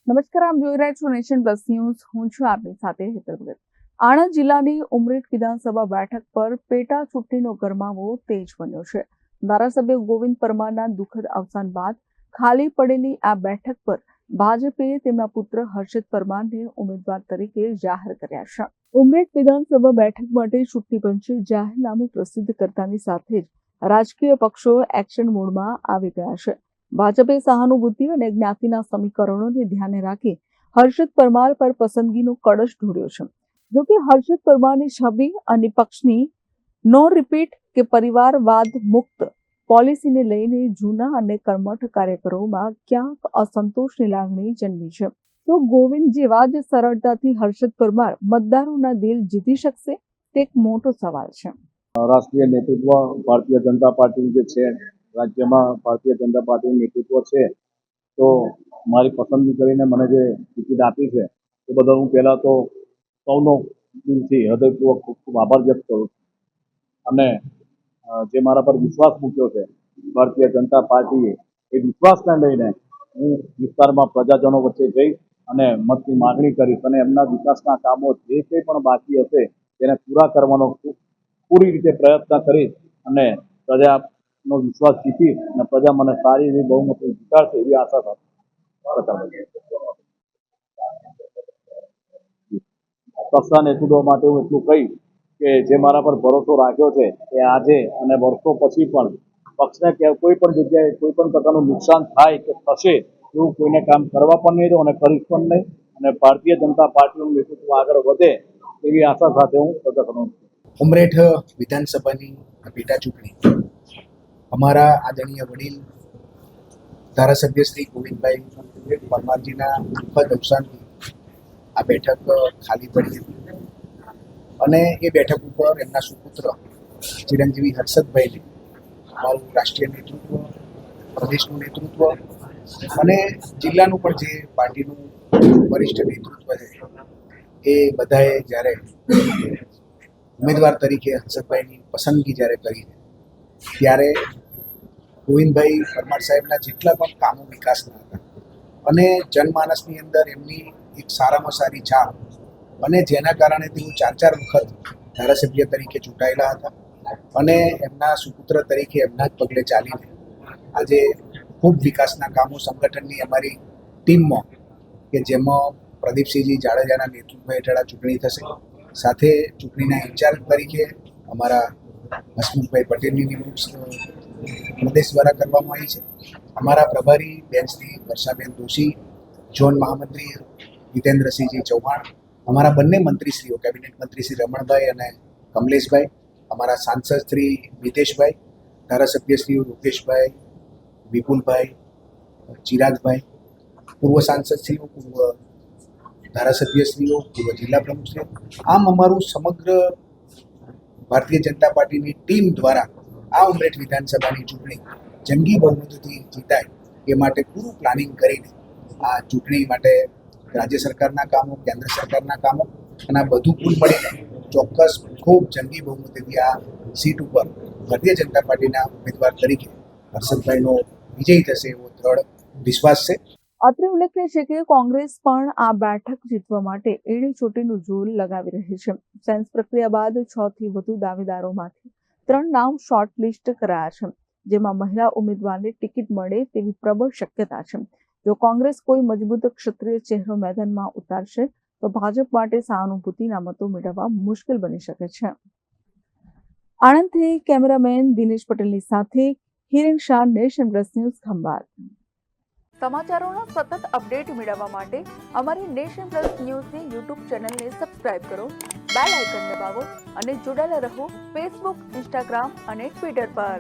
નમસ્કાર, આપ જોઈ રહ્યા છો નેશન પ્લસ ન્યૂઝ. હું છું આપની સાથે હેતલ ભગત. આણંદ જિલ્લાની ઉમરેઠ વિધાનસભા બેઠક પર પેટા ચૂંટણીનો ગરમાવો તેજ બન્યો છે. ધારાસભ્ય ગોવિંદ પરમારના દુઃખદ અવસાન બાદ ખાલી પડેલી આ બેઠક પર ભાજપે તેમના પુત્ર હર્ષદ પરમારને ઉમેદવાર તરીકે જાહેર કર્યા છે. ઉમરેઠ વિધાનસભા બેઠક માટે ચૂંટણી પંચે જાહેરનામું પ્રસિદ્ધ કરતાની સાથે જ રાજકીય પક્ષો એક્શન મોડમાં આવી ગયા છે. ભાજપે સહાનુભૂતિ અને જ્ઞાતિના સમીકરણોને ધ્યાને રાખી હર્ષદ પરમાર પર પસંદગીનો કળશ ઢોળ્યો છે. જોકે હર્ષદ પરમારની છબી અને પક્ષની નો રિપીટ કે પરિવારવાદ મુક્ત પોલિસીને લઈને જૂના અને કર્મઠ કાર્યકરોમાં ક્યાંક અસંતોષની લાગણી જન્મી છે. તો ગોવિંદ જેવા જ સરળતાથી હર્ષદ પરમાર મતદારોના દિલ જીતી શકશે તે એક મોટો સવાલ છે. રાષ્ટ્રીય નેતૃત્વ ભારતીય જનતા પાર્ટી જે છે, રાજ્યમાં ભારતીય જનતા પાર્ટીનું નેતૃત્વ છે, તો મારી પસંદગી કરીને મને જે ટિકિટ આપી છે એ બદલ હું પહેલાં તો સૌનો દિલથી હૃદયપૂર્વક ખૂબ ખૂબ આભાર વ્યક્ત કરું છું. અને જે મારા પર વિશ્વાસ મૂક્યો છે ભારતીય જનતા પાર્ટીએ, એ વિશ્વાસને લઈને હું વિસ્તારમાં પ્રજાજનો વચ્ચે જઈ અને મતની માગણી કરીશ અને એમના વિકાસના કામો જે કંઈ પણ બાકી હશે તેને પૂરા કરવાનો પૂરી રીતે પ્રયત્ન કરી અને પ્રજાનો વિશ્વાસ જીતી અને પ્રજા મને સારી એવી બહુમતી જીતાડશે એવી આશા સાથે પક્ષના નેતૃત્વ માટે હું એટલું કહીશ કે જે મારા પર ભરોસો રાખ્યો છે એ આજે અને વર્ષો પછી પણ પક્ષને કોઈ પણ જગ્યાએ કોઈ પણ પ્રકારનું નુકસાન થાય કે થશે એવું કોઈને કામ કરવા પણ નહીં દઉં અને કરીશ પણ નહીં. અને ભારતીય જનતા પાર્ટીનું નેતૃત્વ આગળ વધે એવી આશા સાથે હું પ્રજા કરું છું. ઉમરેઠ વિધાનસભાની પેટા ચૂંટણી અમારા આદરણીય વડીલ ધારાસભ્ય શ્રી ગોવિંદભાઈ પરમારજીના દુઃખદ અવસાનથી આ બેઠક ખાલી પડી હતી અને એ બેઠક ઉપર એમના સુપુત્ર ચિરંજીવી હર્ષદભાઈને અમારું રાષ્ટ્રીય નેતૃત્વ, પ્રદેશનું નેતૃત્વ અને જિલ્લાનું પણ જે પાર્ટીનું વરિષ્ઠ નેતૃત્વ છે એ બધાએ જ્યારે ઉમેદવાર તરીકે હર્ષદભાઈની પસંદગી જ્યારે કરી ત્યારે ગોવિંદભાઈ પરમાર સાહેબના જેટલા પણ કામો વિકાસના હતા અને જનમાનસની અંદર એમની એક સારામાં સારી છાપ અને જેના કારણે તેઓ 4 વખત ધારાસભ્ય તરીકે ચૂંટાયેલા હતા અને એમના સુપુત્ર તરીકે એમના જ પગલે ચાલીને આજે ખૂબ વિકાસના કામો સંગઠનની અમારી ટીમમાં કે જેમાં પ્રદીપસિંહજી જાડેજાના નેતૃત્વ હેઠળ આ ચૂંટણી થશે. સાથે ચૂંટણીના ઇન્ચાર્જ તરીકે અમારા હસમુખભાઈ પટેલની નિમણૂક પ્રદેશ દ્વારા કરવામાં આવી છે. અમારા પ્રભારી બેન શ્રી વર્ષાબેન દોશી, ઝોન મહામંત્રી જીતેન્દ્રસિંહજી ચૌહાણ, અમારા બંને મંત્રીશ્રીઓ કેબિનેટ મંત્રી શ્રી રમણભાઈ અને કમલેશભાઈ, અમારા સાંસદ શ્રી મિતેશભાઈ, ધારાસભ્યશ્રીઓ રૂપેશભાઈ, વિપુલભાઈ, ચિરાગભાઈ, પૂર્વ સાંસદશ્રીઓ, પૂર્વ ધારાસભ્યશ્રીઓ, પૂર્વ જિલ્લા પ્રમુખશ્રીઓ, આમ અમારું સમગ્ર ભારતીય જનતા પાર્ટીની ટીમ દ્વારા આ ઉમરેઠ વિધાનસભાની ચૂંટણી જંગી બહુમતીથી જીતાય એ માટે પૂરું પ્લાનિંગ કરીને આ ચૂંટણી માટે રાજ્ય સરકારના કામો, કેન્દ્ર સરકારના કામો અને આ બધું કુલ મળીને ચોક્કસ ખૂબ જંગી બહુમતીથી આ સીટ ઉપર ભારતીય જનતા પાર્ટીના ઉમેદવાર તરીકે હર્ષદભાઈનો વિજય થશે એવો દ્રઢ વિશ્વાસ છે. અત્રે ઉલ્લેખનીય છે કે કોંગ્રેસ પણ આ બેઠક જીતવા માટે એડી ચોટીનું જોર લગાવી રહી છે. સેન્સ પ્રક્રિયા બાદ 6 થી વધુ દાવેદારોમાંથી 3 નામ શોર્ટલિસ્ટ કરાયા છે, જેમાં મહિલા ઉમેદવારને ટિકિટ મળે તેવી પ્રબળ શક્યતા છે. જો કોંગ્રેસ કોઈ મજબૂત ક્ષત્રિય ચહેરો મેદાનમાં ઉતારશે તો ભાજપ માટે સહાનુભૂતિના મતો મેળવવા મુશ્કેલ બની શકે છે. આણંદથી કેમેરામેન દિનેશ પટેલની સાથે Hiren Shah, nation plus news, Khambhat. સમાચારોના સતત અપડેટ મેળવવા માટે અમારી નેશન પ્લસ ન્યૂઝની યુટ્યુબ ચેનલને સબસ્ક્રાઇબ કરો, બેલ આઇકન દબાવો અને જોડાયેલા રહો ફેસબુક, ઇન્સ્ટાગ્રામ અને ટ્વિટર પર.